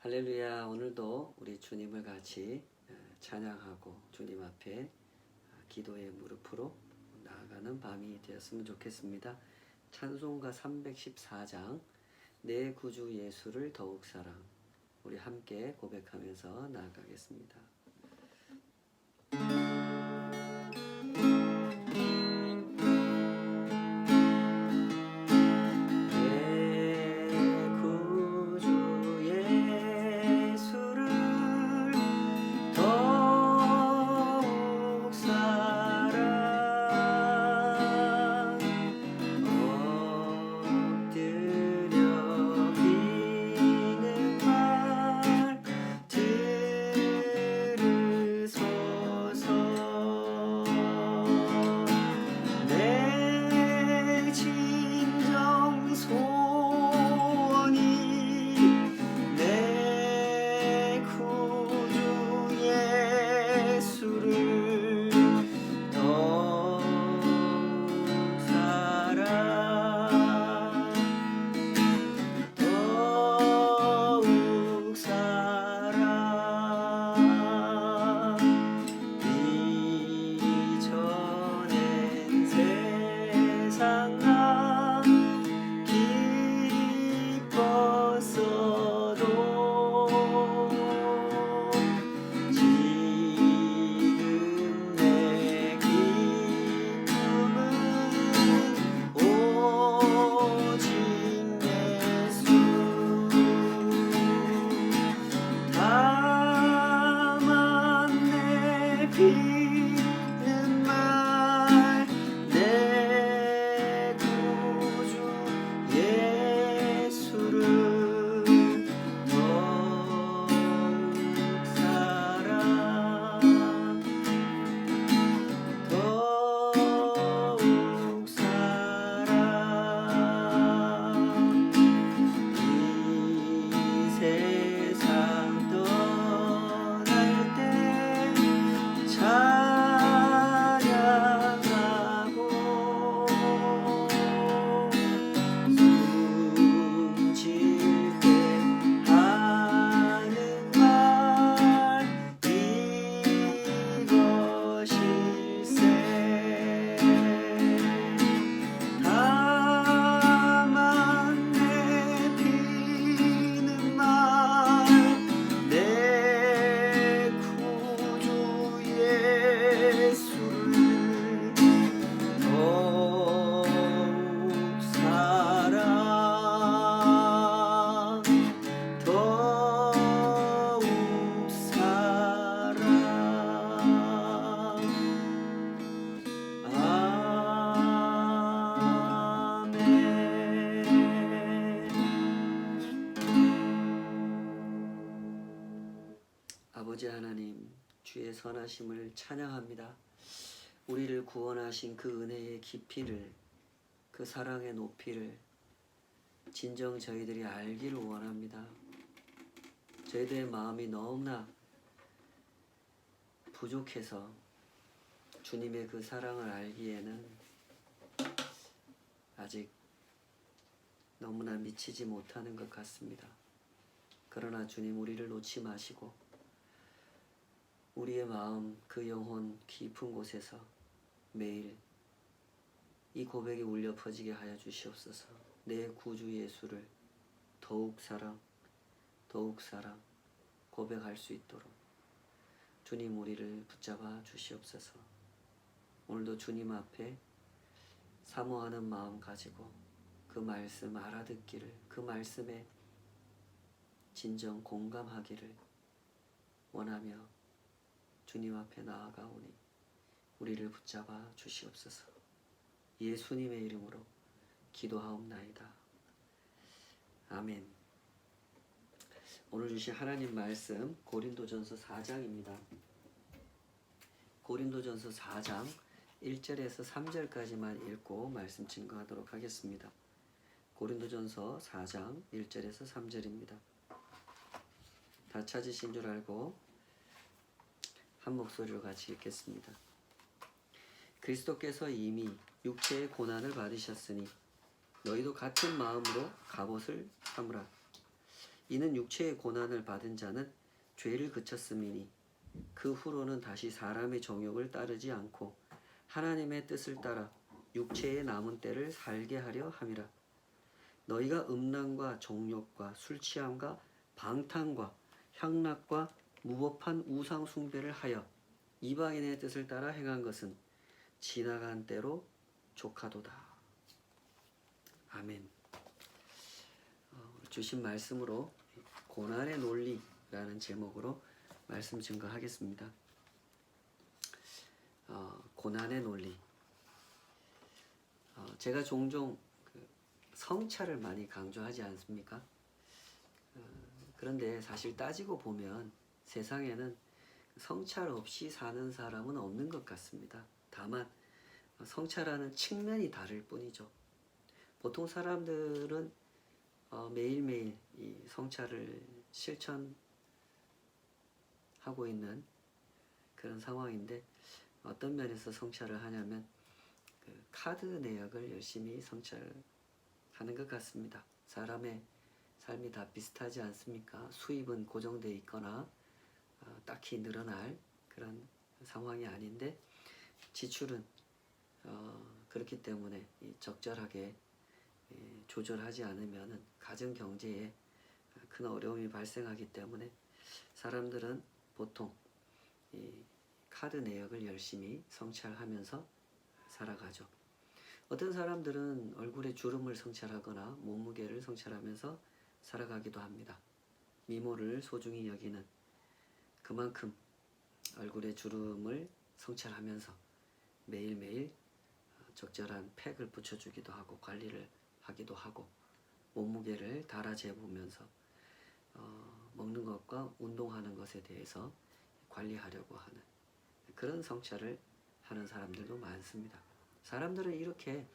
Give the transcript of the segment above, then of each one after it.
할렐루야. 오늘도 우리 주님을 같이 찬양하고 주님 앞에 기도의 무릎으로 나아가는 밤이 되었으면 좋겠습니다. 찬송가 314장 내 구주 예수를 더욱 사랑, 우리 함께 고백하면서 나아가겠습니다. 아버지 하나님, 주의 선하심을 찬양합니다. 우리를 구원하신 그 은혜의 깊이를, 그 사랑의 높이를 진정 저희들이 알기를 원합니다. 저희들의 마음이 너무나 부족해서 주님의 그 사랑을 알기에는 아직 너무나 미치지 못하는 것 같습니다. 그러나 주님, 우리를 놓지 마시고 우리의 마음, 그 영혼 깊은 곳에서 매일 이 고백이 울려 퍼지게 하여 주시옵소서. 내 구주 예수를 더욱 사랑, 더욱 사랑 고백할 수 있도록 주님, 우리를 붙잡아 주시옵소서. 오늘도 주님 앞에 사모하는 마음 가지고 그 말씀 알아듣기를, 그 말씀에 진정 공감하기를 원하며 주님 앞에 나아가오니 우리를 붙잡아 주시옵소서. 예수님의 이름으로 기도하옵나이다. 아멘. 오늘 주신 하나님 말씀 고린도전서 4장입니다. 고린도전서 4장 1절에서 3절까지만 읽고 말씀 증거하도록 하겠습니다. 고린도전서 4장 1절에서 3절입니다. 다 찾으신 줄 알고 한 목소리로 같이 읽겠습니다. 그리스도께서 이미 육체의 고난을 받으셨으니 너희도 같은 마음으로 갑옷을 삼으라. 이는 육체의 고난을 받은 자는 죄를 그쳤음이니 그 후로는 다시 사람의 정욕을 따르지 않고 하나님의 뜻을 따라 육체의 남은 때를 살게 하려 함이라. 너희가 음란과 정욕과 술취함과 방탕과 향락과 무법한 우상 숭배를 하여 이방인의 뜻을 따라 행한 것은 지나간 때로 족하도다. 아멘. 주신 말씀으로 고난의 논리라는 제목으로 말씀 증거하겠습니다. 고난의 논리. 제가 종종 성찰을 많이 강조하지 않습니까? 그런데 사실 따지고 보면 세상에는 성찰 없이 사는 사람은 없는 것 같습니다. 다만 성찰하는 측면이 다를 뿐이죠. 보통 사람들은 매일매일 이 성찰을 실천하고 있는 그런 상황인데, 어떤 면에서 성찰을 하냐면 그 카드 내역을 열심히 성찰하는 것 같습니다. 사람의 삶이 다 비슷하지 않습니까? 수입은 고정되어 있거나 딱히 늘어날 그런 상황이 아닌데, 지출은 그렇기 때문에 적절하게 조절하지 않으면 가정 경제에 큰 어려움이 발생하기 때문에 사람들은 보통 이 카드 내역을 열심히 성찰하면서 살아가죠. 어떤 사람들은 얼굴에 주름을 성찰하거나 몸무게를 성찰하면서 살아가기도 합니다. 미모를 소중히 여기는, 그만큼 얼굴에 주름을 성찰하면서 매일매일 적절한 팩을 붙여주기도 하고 관리를 하기도 하고, 몸무게를 달아 재보면서 먹는 것과 운동하는 것에 대해서 관리하려고 하는 그런 성찰을 하는 사람들도 많습니다. 사람들은 이렇게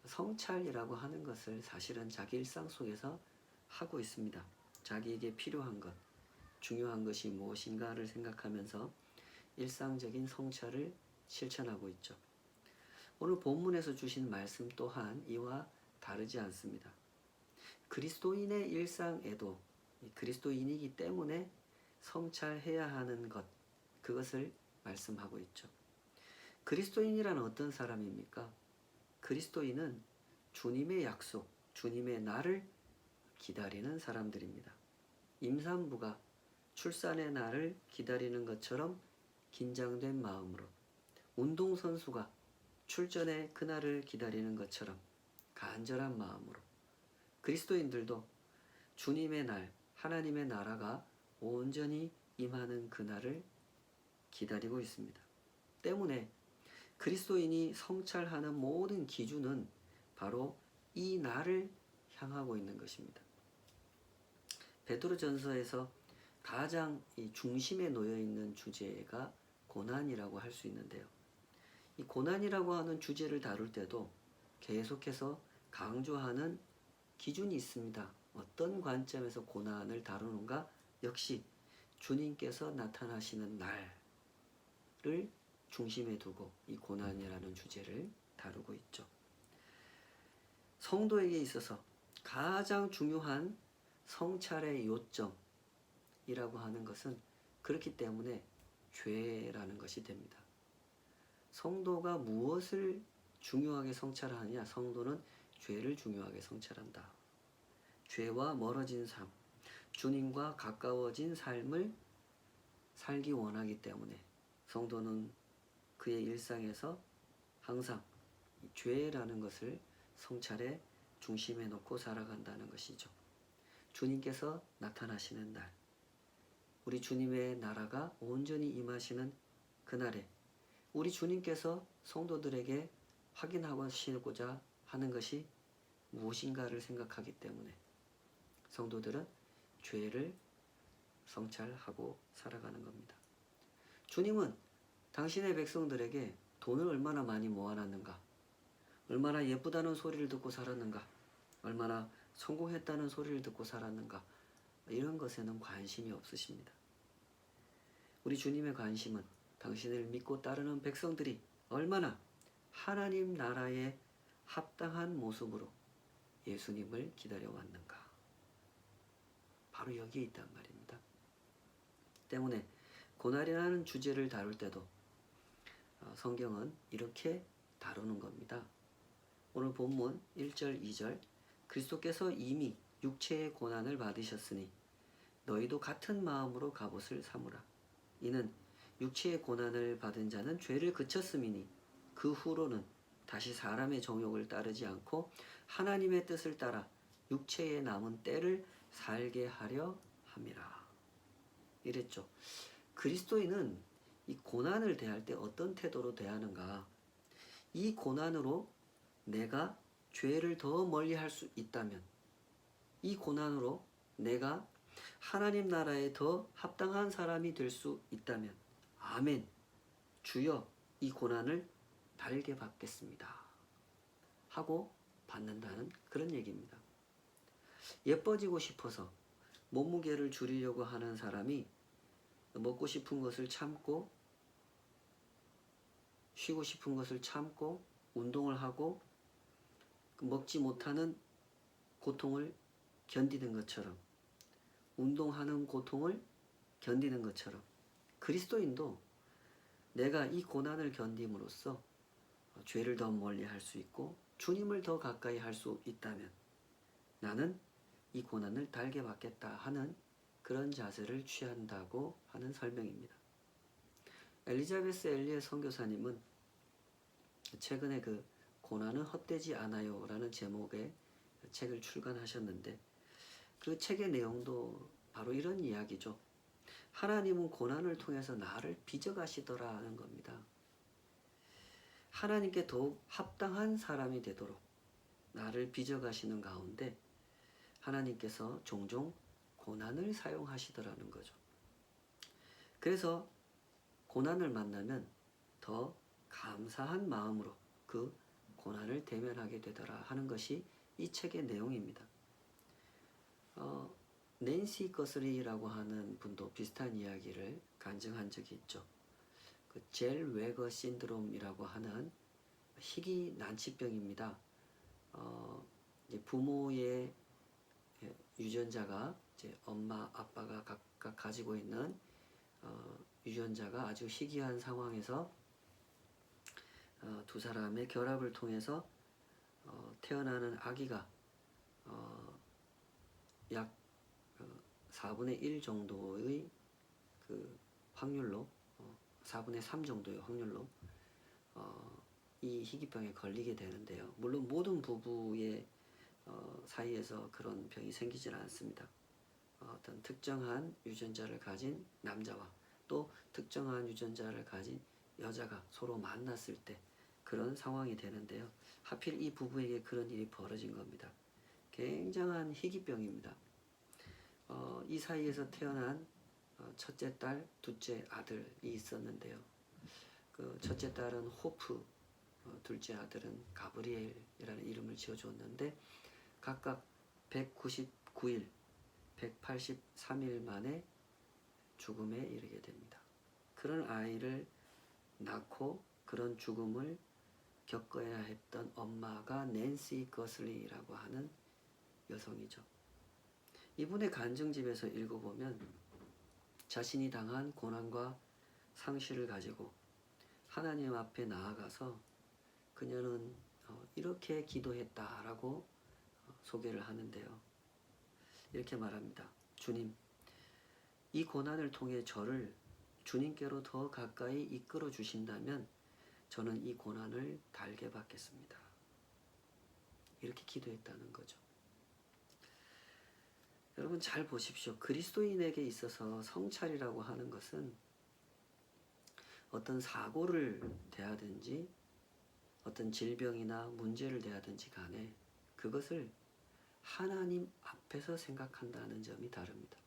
성찰이라고 하는 것을 사실은 자기 일상 속에서 하고 있습니다. 자기에게 필요한 것, 중요한 것이 무엇인가를 생각하면서 일상적인 성찰을 실천하고 있죠. 오늘 본문에서 주신 말씀 또한 이와 다르지 않습니다. 그리스도인의 일상에도 그리스도인이기 때문에 성찰해야 하는 것, 그것을 말씀하고 있죠. 그리스도인이란 어떤 사람입니까? 그리스도인은 주님의 약속, 주님의 날을 기다리는 사람들입니다. 임산부가 출산의 날을 기다리는 것처럼 긴장된 마음으로, 운동선수가 출전의 그날을 기다리는 것처럼 간절한 마음으로, 그리스도인들도 주님의 날, 하나님의 나라가 온전히 임하는 그날을 기다리고 있습니다. 때문에 그리스도인이 성찰하는 모든 기준은 바로 이 날을 향하고 있는 것입니다. 베드로전서에서 가장 이 중심에 놓여 있는 주제가 고난이라고 할 수 있는데요. 이 고난이라고 하는 주제를 다룰 때도 계속해서 강조하는 기준이 있습니다. 어떤 관점에서 고난을 다루는가? 역시 주님께서 나타나시는 날을 중심에 두고 이 고난이라는 주제를 다루고 있죠. 성도에게 있어서 가장 중요한 성찰의 요점이라고 하는 것은 그렇기 때문에 죄라는 것이 됩니다. 성도가 무엇을 중요하게 성찰하느냐? 성도는 죄를 중요하게 성찰한다. 죄와 멀어진 삶, 주님과 가까워진 삶을 살기 원하기 때문에 성도는 그의 일상에서 항상 죄라는 것을 성찰의 중심에 놓고 살아간다는 것이죠. 주님께서 나타나시는 날, 우리 주님의 나라가 온전히 임하시는 그날에 우리 주님께서 성도들에게 확인하시고자 하는 것이 무엇인가를 생각하기 때문에 성도들은 죄를 성찰하고 살아가는 겁니다. 주님은 당신의 백성들에게 돈을 얼마나 많이 모아놨는가, 얼마나 예쁘다는 소리를 듣고 살았는가, 얼마나 성공했다는 소리를 듣고 살았는가, 이런 것에는 관심이 없으십니다. 우리 주님의 관심은 당신을 믿고 따르는 백성들이 얼마나 하나님 나라에 합당한 모습으로 예수님을 기다려왔는가. 바로 여기에 있단 말입니다. 때문에 고난이라는 주제를 다룰 때도 성경은 이렇게 다루는 겁니다. 오늘 본문 1절 2절 그리스도께서 이미 육체의 고난을 받으셨으니 너희도 같은 마음으로 갑옷을 삼으라. 이는 육체의 고난을 받은 자는 죄를 그쳤음이니 그 후로는 다시 사람의 정욕을 따르지 않고 하나님의 뜻을 따라 육체에 남은 때를 살게 하려 함이라. 이랬죠. 그리스도인은 이 고난을 대할 때 어떤 태도로 대하는가? 이 고난으로 내가 죄를 더 멀리 할 수 있다면, 이 고난으로 내가 하나님 나라에 더 합당한 사람이 될 수 있다면, 아멘, 주여 이 고난을 달게 받겠습니다 하고 받는다는 그런 얘기입니다. 예뻐지고 싶어서 몸무게를 줄이려고 하는 사람이 먹고 싶은 것을 참고, 쉬고 싶은 것을 참고, 운동을 하고 먹지 못하는 고통을 견디는 것처럼, 운동하는 고통을 견디는 것처럼 그리스도인도 내가 이 고난을 견딤으로써 죄를 더 멀리 할 수 있고 주님을 더 가까이 할 수 있다면 나는 이 고난을 달게 받겠다 하는 그런 자세를 취한다고 하는 설명입니다. 엘리자베스 엘리의 선교사님은 최근에 그 고난은 헛되지 않아요 라는 제목의 책을 출간하셨는데 그 책의 내용도 바로 이런 이야기죠. 하나님은 고난을 통해서 나를 빚어가시더라 하는 겁니다. 하나님께 더욱 합당한 사람이 되도록 나를 빚어가시는 가운데 하나님께서 종종 고난을 사용하시더라는 거죠. 그래서 고난을 만나면 더 감사한 마음으로 그 고난을 대면하게 되더라 하는 것이 이 책의 내용입니다. 낸시 거스리라고 하는 분도 비슷한 이야기를 간증한 적이 있죠. 그 젤 웨거 신드롬이라고 하는 희귀 난치병입니다. 이제 부모의 유전자가 이제 엄마 아빠가 각각 가지고 있는 유전자가 아주 희귀한 상황에서 두 사람의 결합을 통해서 태어나는 아기가 약 4분의 1 정도의 그 확률로 4분의 3 정도의 확률로 이 희귀병에 걸리게 되는데요. 물론 모든 부부의 사이에서 그런 병이 생기지는 않습니다. 어떤 특정한 유전자를 가진 남자와 또 특정한 유전자를 가진 여자가 서로 만났을 때 그런 상황이 되는데요. 하필 이 부부에게 그런 일이 벌어진 겁니다. 굉장한 희귀병입니다. 이 사이에서 태어난 첫째 딸, 둘째 아들이 있었는데요. 그 첫째 딸은 호프, 둘째 아들은 가브리엘이라는 이름을 지어줬는데 각각 199일, 183일 만에 죽음에 이르게 됩니다. 그런 아이를 낳고 그런 죽음을 겪어야 했던 엄마가 낸시 거슬리라고 하는 여성이죠. 이분의 간증집에서 읽어보면 자신이 당한 고난과 상실을 가지고 하나님 앞에 나아가서 그녀는 이렇게 기도했다라고 소개를 하는데요. 이렇게 말합니다. 주님, 이 고난을 통해 저를 주님께로 더 가까이 이끌어 주신다면 저는 이 고난을 달게 받겠습니다. 이렇게 기도했다는 거죠. 여러분 잘 보십시오. 그리스도인에게 있어서 성찰이라고 하는 것은 어떤 사고를 대하든지 어떤 질병이나 문제를 대하든지 간에 그것을 하나님 앞에서 생각한다는 점이 다릅니다.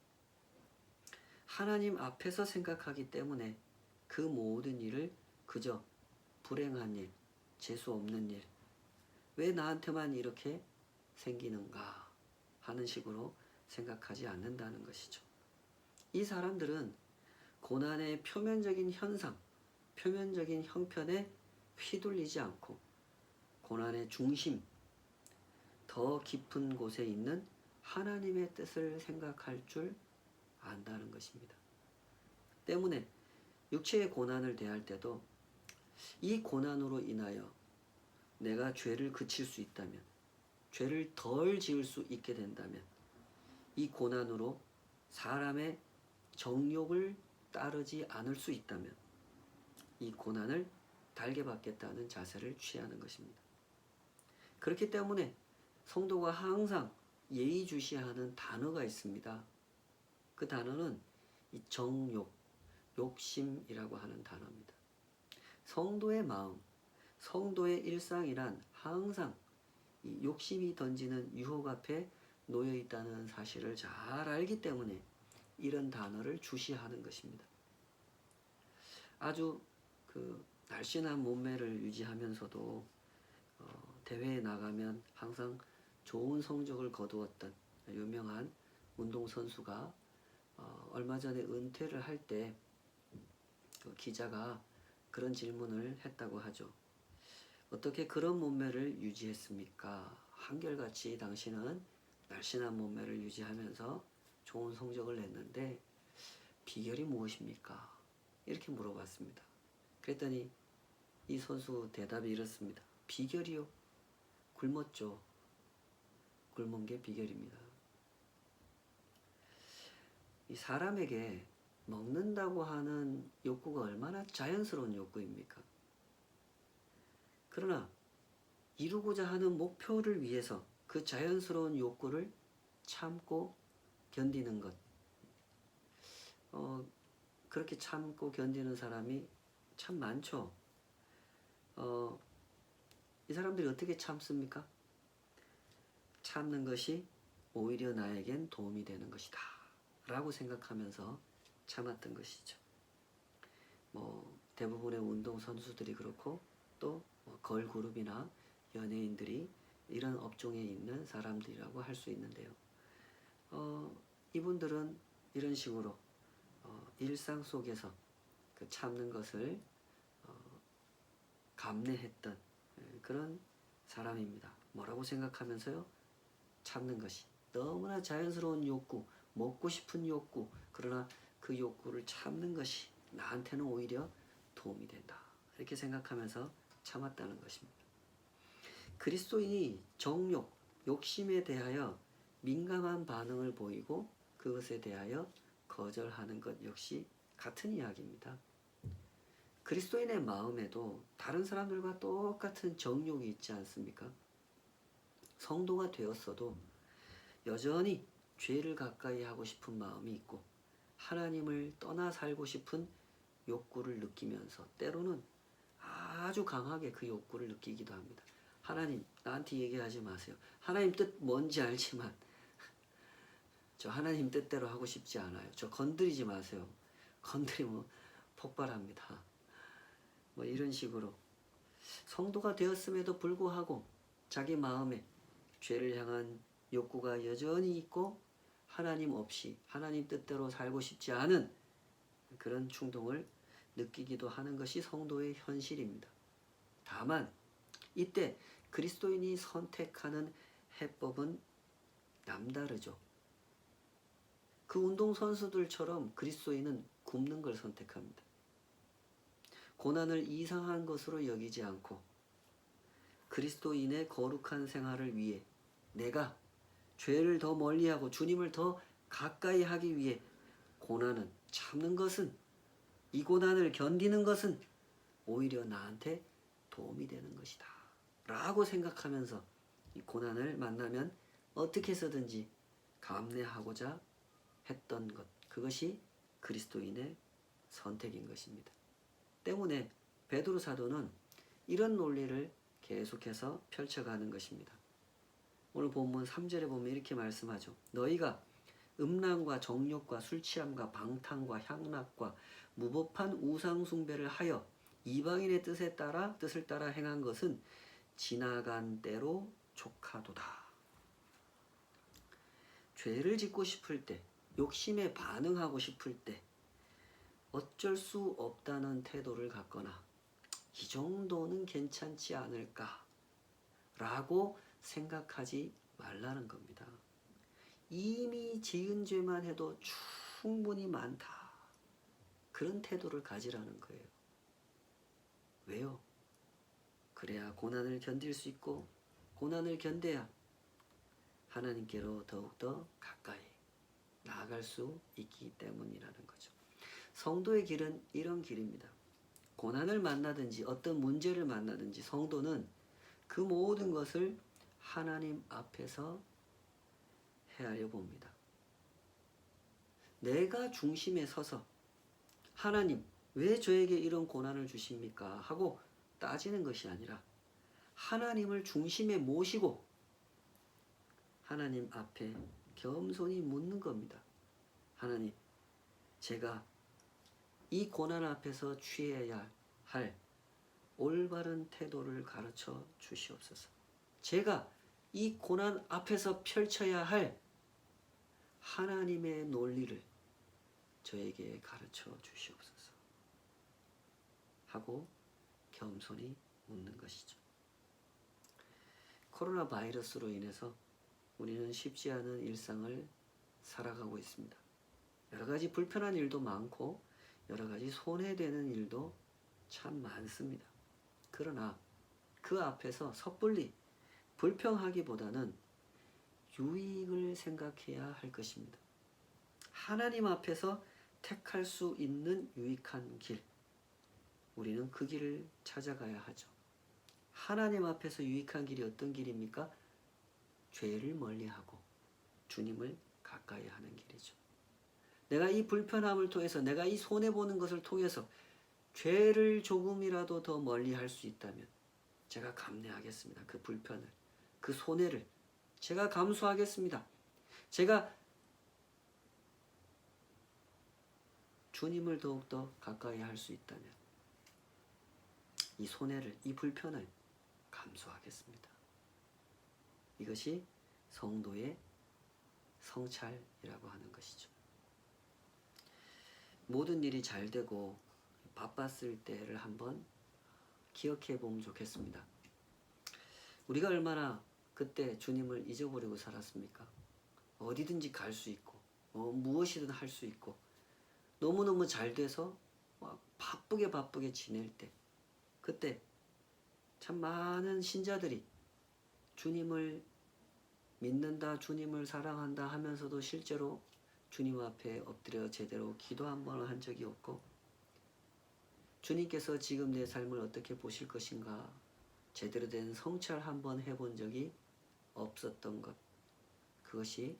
하나님 앞에서 생각하기 때문에 그 모든 일을 그저 불행한 일, 재수 없는 일, 왜 나한테만 이렇게 생기는가 하는 식으로 생각하지 않는다는 것이죠. 이 사람들은 고난의 표면적인 현상, 표면적인 형편에 휘둘리지 않고 고난의 중심, 더 깊은 곳에 있는 하나님의 뜻을 생각할 줄 안다는 것입니다. 때문에 육체의 고난을 대할 때도 이 고난으로 인하여 내가 죄를 그칠 수 있다면, 죄를 덜 지을 수 있게 된다면, 이 고난으로 사람의 정욕을 따르지 않을 수 있다면 이 고난을 달게 받겠다는 자세를 취하는 것입니다. 그렇기 때문에 성도가 항상 예의주시하는 단어가 있습니다. 그 단어는 이 정욕, 욕심이라고 하는 단어입니다. 성도의 마음, 성도의 일상이란 항상 이 욕심이 던지는 유혹 앞에 놓여 있다는 사실을 잘 알기 때문에 이런 단어를 주시하는 것입니다. 아주 날씬한 몸매를 유지하면서도 대회에 나가면 항상 좋은 성적을 거두었던 유명한 운동선수가 얼마 전에 은퇴를 할 때 기자가 그런 질문을 했다고 하죠. 어떻게 그런 몸매를 유지했습니까? 한결같이 당신은 날씬한 몸매를 유지하면서 좋은 성적을 냈는데 비결이 무엇입니까? 이렇게 물어봤습니다. 그랬더니 이 선수 대답이 이렇습니다. 비결이요? 굶었죠. 굶은 게 비결입니다. 이 사람에게 먹는다고 하는 욕구가 얼마나 자연스러운 욕구입니까? 그러나 이루고자 하는 목표를 위해서 그 자연스러운 욕구를 참고 견디는 것, 그렇게 참고 견디는 사람이 참 많죠. 이 사람들이 어떻게 참습니까? 참는 것이 오히려 나에겐 도움이 되는 것이다 라고 생각하면서 참았던 것이죠. 대부분의 운동선수들이 그렇고 또 걸그룹이나 연예인들이 이런 업종에 있는 사람들이라고 할 수 있는데요. 이분들은 이런 식으로 일상 속에서 그 참는 것을 감내했던 그런 사람입니다. 뭐라고 생각하면서요? 참는 것이 너무나 자연스러운 욕구, 먹고 싶은 욕구, 그러나 그 욕구를 참는 것이 나한테는 오히려 도움이 된다. 이렇게 생각하면서 참았다는 것입니다. 그리스도인이 정욕, 욕심에 대하여 민감한 반응을 보이고 그것에 대하여 거절하는 것 역시 같은 이야기입니다. 그리스도인의 마음에도 다른 사람들과 똑같은 정욕이 있지 않습니까? 성도가 되었어도 여전히 죄를 가까이 하고 싶은 마음이 있고 하나님을 떠나 살고 싶은 욕구를 느끼면서 때로는 아주 강하게 그 욕구를 느끼기도 합니다. 하나님, 나한테 얘기하지 마세요. 하나님 뜻 뭔지 알지만 저 하나님 뜻대로 하고 싶지 않아요. 저 건드리지 마세요. 건드리면 폭발합니다. 이런 식으로 성도가 되었음에도 불구하고 자기 마음에 죄를 향한 욕구가 여전히 있고 하나님 없이 하나님 뜻대로 살고 싶지 않은 그런 충동을 느끼기도 하는 것이 성도의 현실입니다. 다만 이때 그리스도인이 선택하는 해법은 남다르죠. 그 운동선수들처럼 그리스도인은 굶는 걸 선택합니다. 고난을 이상한 것으로 여기지 않고 그리스도인의 거룩한 생활을 위해 내가 죄를 더 멀리하고 주님을 더 가까이 하기 위해 고난은 참는 것은, 이 고난을 견디는 것은 오히려 나한테 도움이 되는 것이다 라고 생각하면서 이 고난을 만나면 어떻게 해서든지 감내하고자 했던 것, 그것이 그리스도인의 선택인 것입니다. 때문에 베드로 사도는 이런 논리를 계속해서 펼쳐가는 것입니다. 오늘 본문 3절에 보면 이렇게 말씀하죠. 너희가 음란과 정욕과 술취함과 방탕과 향락과 무법한 우상숭배를 하여 이방인의 뜻을 따라 행한 것은 지나간 때로 족하도다. 죄를 짓고 싶을 때, 욕심에 반응하고 싶을 때 어쩔 수 없다는 태도를 갖거나 이 정도는 괜찮지 않을까 라고 생각하지 말라는 겁니다. 이미 지은 죄만 해도 충분히 많다. 그런 태도를 가지라는 거예요. 왜요? 그래야 고난을 견딜 수 있고 고난을 견뎌야 하나님께로 더욱더 가까이 나아갈 수 있기 때문이라는 거죠. 성도의 길은 이런 길입니다. 고난을 만나든지 어떤 문제를 만나든지 성도는 그 모든 것을 하나님 앞에서 헤아려 봅니다. 내가 중심에 서서 하나님 왜 저에게 이런 고난을 주십니까? 하고 따지는 것이 아니라 하나님을 중심에 모시고 하나님 앞에 겸손히 묻는 겁니다. 하나님, 제가 이 고난 앞에서 취해야 할 올바른 태도를 가르쳐 주시옵소서. 제가 이 고난 앞에서 펼쳐야 할 하나님의 논리를 저에게 가르쳐 주시옵소서. 하고 겸손히 묻는 것이죠. 코로나 바이러스로 인해서 우리는 쉽지 않은 일상을 살아가고 있습니다. 여러 가지 불편한 일도 많고 여러 가지 손해되는 일도 참 많습니다. 그러나 그 앞에서 섣불리 불평하기보다는 유익을 생각해야 할 것입니다. 하나님 앞에서 택할 수 있는 유익한 길, 우리는 그 길을 찾아가야 하죠. 하나님 앞에서 유익한 길이 어떤 길입니까? 죄를 멀리하고 주님을 가까이 하는 길이죠. 내가 이 불편함을 통해서, 내가 이 손해보는 것을 통해서 죄를 조금이라도 더 멀리할 수 있다면 제가 감내하겠습니다. 그 불편을, 그 손해를 제가 감수하겠습니다. 제가 주님을 더욱더 가까이 할 수 있다면 이 손해를, 이 불편을 감수하겠습니다. 이것이 성도의 성찰이라고 하는 것이죠. 모든 일이 잘 되고 바빴을 때를 한번 기억해 보면 좋겠습니다. 우리가 얼마나 그때 주님을 잊어버리고 살았습니까? 어디든지 갈 수 있고 무엇이든 할 수 있고 너무너무 잘 돼서 바쁘게 지낼 때, 그때 참 많은 신자들이 주님을 믿는다, 주님을 사랑한다 하면서도 실제로 주님 앞에 엎드려 제대로 기도 한 번 한 적이 없고, 주님께서 지금 내 삶을 어떻게 보실 것인가 제대로 된 성찰 한번 해본 적이 없었던 것, 그것이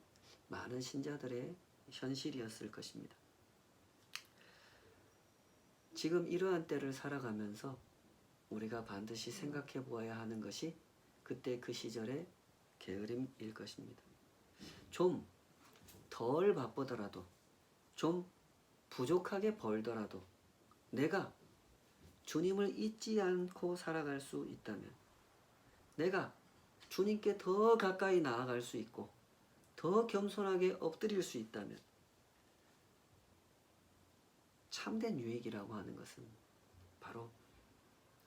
많은 신자들의 현실이었을 것입니다. 지금 이러한 때를 살아가면서 우리가 반드시 생각해 보아야 하는 것이 그때 그 시절의 게으름일 것입니다. 좀 덜 바쁘더라도, 좀 부족하게 벌더라도 내가 주님을 잊지 않고 살아갈 수 있다면, 내가 주님께 더 가까이 나아갈 수 있고 더 겸손하게 엎드릴 수 있다면, 참된 유익이라고 하는 것은 바로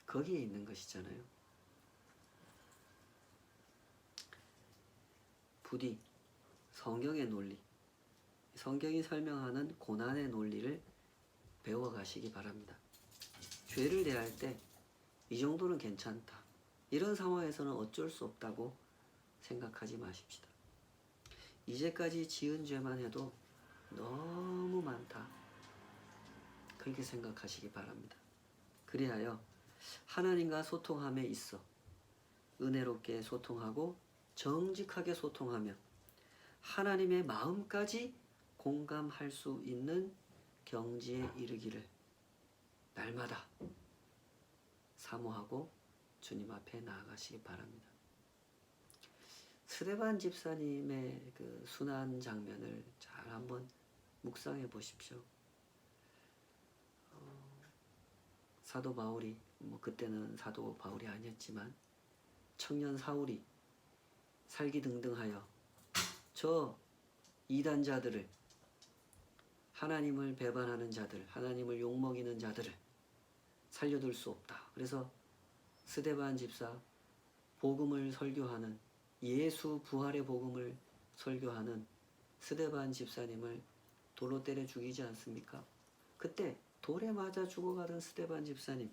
거기에 있는 것이잖아요. 부디 성경의 논리, 성경이 설명하는 고난의 논리를 배워가시기 바랍니다. 죄를 대할 때 이 정도는 괜찮다, 이런 상황에서는 어쩔 수 없다고 생각하지 마십시다. 이제까지 지은 죄만 해도 너무 많다, 그렇게 생각하시기 바랍니다. 그리하여 하나님과 소통함에 있어 은혜롭게 소통하고 정직하게 소통하며 하나님의 마음까지 공감할 수 있는 경지에 이르기를 날마다 사모하고 주님 앞에 나아가시기 바랍니다. 스데반 집사님의 그 순환 장면을 잘 한번 묵상해 보십시오. 사도 바울이, 그때는 사도 바울이 아니었지만 청년 사울이 살기등등하여 저 이단자들을, 하나님을 배반하는 자들, 하나님을 욕먹이는 자들을 살려둘 수 없다. 그래서 스데반 집사, 복음을 설교하는, 예수 부활의 복음을 설교하는 스데반 집사님을 돌로 때려 죽이지 않습니까? 그때 돌에 맞아 죽어가던 스데반 집사님,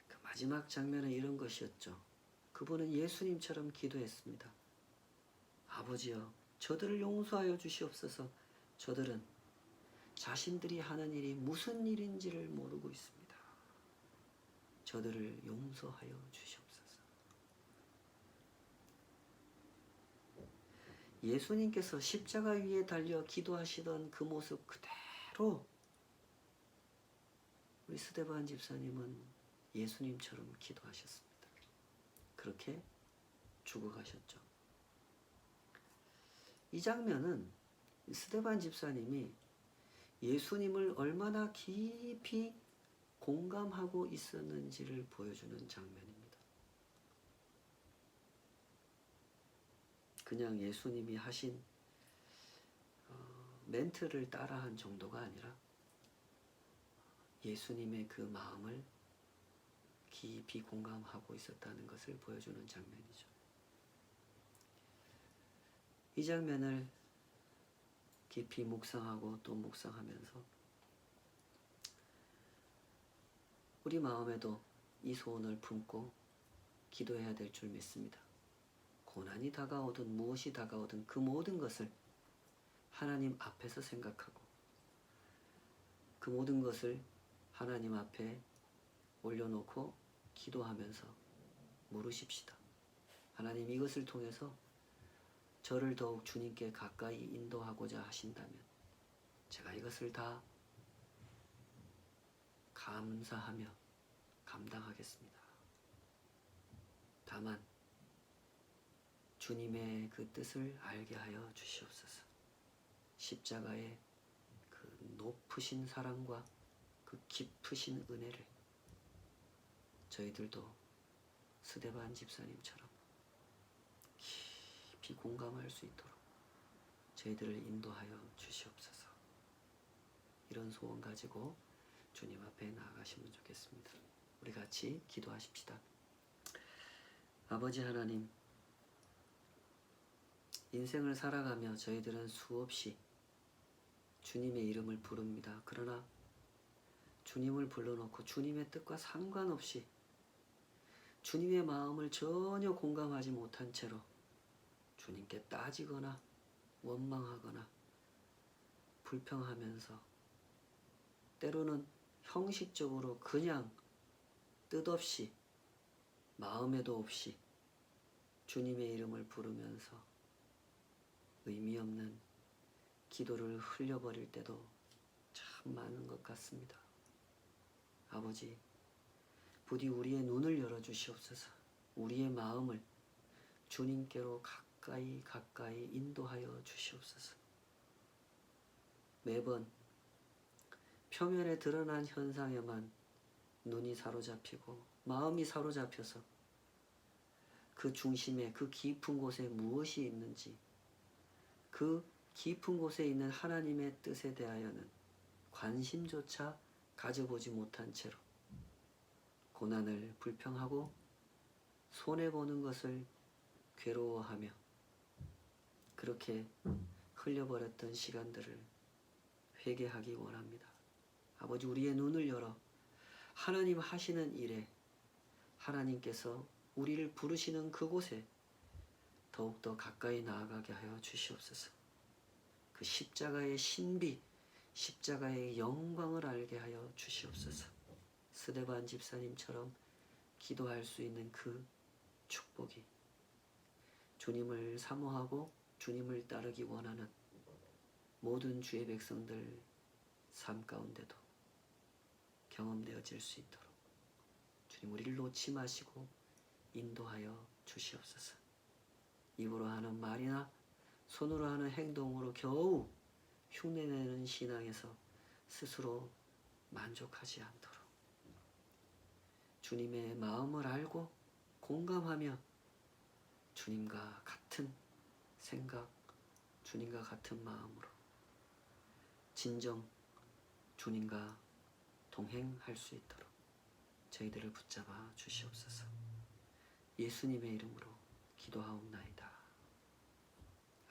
그 마지막 장면은 이런 것이었죠. 그분은 예수님처럼 기도했습니다. 아버지여, 저들을 용서하여 주시옵소서. 저들은 자신들이 하는 일이 무슨 일인지를 모르고 있습니다. 저들을 용서하여 주시옵소서. 예수님께서 십자가 위에 달려 기도하시던 그 모습 그대로 우리 스데반 집사님은 예수님처럼 기도하셨습니다. 그렇게 죽어가셨죠. 이 장면은 스데반 집사님이 예수님을 얼마나 깊이 공감하고 있었는지를 보여주는 장면입니다. 그냥 예수님이 하신 멘트를 따라한 정도가 아니라 예수님의 그 마음을 깊이 공감하고 있었다는 것을 보여주는 장면이죠. 이 장면을 깊이 묵상하고 또 묵상하면서 우리 마음에도 이 소원을 품고 기도해야 될 줄 믿습니다. 고난이 다가오든 무엇이 다가오든 그 모든 것을 하나님 앞에서 생각하고 그 모든 것을 하나님 앞에 올려놓고 기도하면서 물으십시다. 하나님, 이것을 통해서 저를 더욱 주님께 가까이 인도하고자 하신다면 제가 이것을 다 감사하며 감당하겠습니다. 다만 주님의 그 뜻을 알게 하여 주시옵소서. 십자가의 그 높으신 사랑과 그 깊으신 은혜를 저희들도 스데반 집사님처럼 깊이 공감할 수 있도록 저희들을 인도하여 주시옵소서. 이런 소원 가지고 주님 앞에 나아가시면 좋겠습니다. 우리 같이 기도하십시다. 아버지 하나님, 인생을 살아가며 저희들은 수없이 주님의 이름을 부릅니다. 그러나 주님을 불러놓고 주님의 뜻과 상관없이 주님의 마음을 전혀 공감하지 못한 채로 주님께 따지거나 원망하거나 불평하면서 때로는 형식적으로 그냥 뜻없이 마음에도 없이 주님의 이름을 부르면서 의미 없는 기도를 흘려버릴 때도 참 많은 것 같습니다. 아버지, 부디 우리의 눈을 열어주시옵소서. 우리의 마음을 주님께로 가까이 인도하여 주시옵소서. 매번 표면에 드러난 현상에만 눈이 사로잡히고 마음이 사로잡혀서 그 중심에, 그 깊은 곳에 무엇이 있는지, 그 깊은 곳에 있는 하나님의 뜻에 대하여는 관심조차 가져보지 못한 채로 고난을 불평하고 손해보는 것을 괴로워하며 그렇게 흘려버렸던 시간들을 회개하기 원합니다. 아버지, 우리의 눈을 열어 하나님 하시는 일에, 하나님께서 우리를 부르시는 그곳에 더욱더 가까이 나아가게 하여 주시옵소서. 그 십자가의 신비, 십자가의 영광을 알게 하여 주시옵소서. 스데반 집사님처럼 기도할 수 있는 그 축복이 주님을 사모하고 주님을 따르기 원하는 모든 주의 백성들 삶 가운데도 경험되어질 수 있도록 주님, 우리를 놓지 마시고 인도하여 주시옵소서. 입으로 하는 말이나 손으로 하는 행동으로 겨우 흉내내는 신앙에서 스스로 만족하지 않도록 주님의 마음을 알고 공감하며 주님과 같은 생각, 주님과 같은 마음으로 진정 주님과 동행할 수 있도록 저희들을 붙잡아 주시옵소서. 예수님의 이름으로 기도하옵나이다.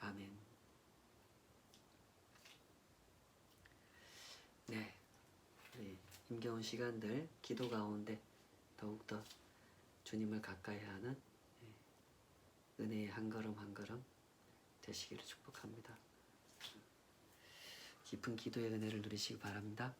아멘. 힘겨운 시간들 기도 가운데 더욱더 주님을 가까이 하는 은혜의 한 걸음 한 걸음 되시기를 축복합니다. 깊은 기도의 은혜를 누리시기 바랍니다.